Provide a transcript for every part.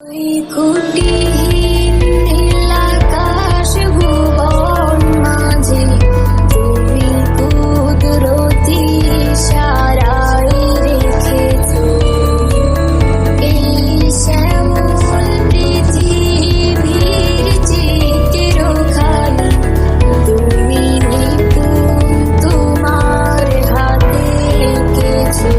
ওই খুঁটিহীন নীল আকাশ ভুবন মাঝে তুমি কুদরতি ইশারায় রেখেছো এই শ্যামল পৃথিবীর চিত্রখানি তুমি নিপুণ তোমার হাতে এঁকেছো।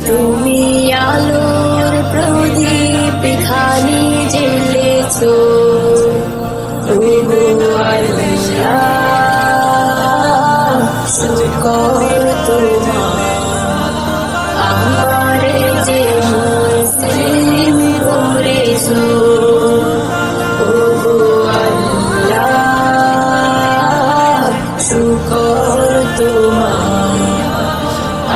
তুমি আলোর প্রদীপ খানি জ্বেলেছো শুকর তোমার আমার যে মুসলিম করেছো শুকর তোমার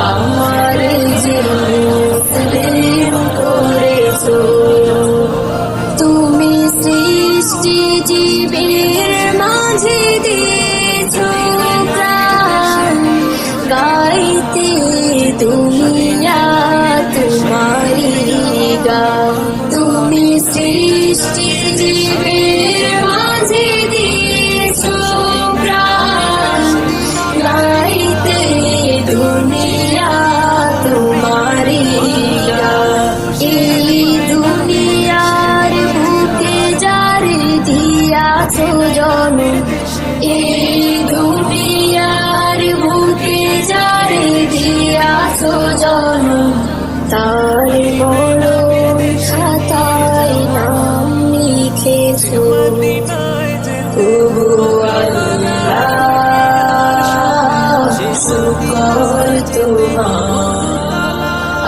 আমার যে মুসলিম করেছো। তুমি সৃষ্টি জীবের মাঝে দিয়েছো প্রাণ গাইতে দুনিয়া তোমারি গান। তুমি সৃষ্টি জীবের মাঝে দিয়েছো প্রাণ গাইতে দুনিয়া তোমারি গান। এই দুনিয়ার বুকে যারে দিয়াছো জন্ম এই দুনিয়ার বুকে যারে দিয়াছো জন্ম তার মরণ খাতায় নাম লিখেছো আল্লাহ শুকর তোমার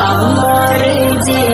আমার যে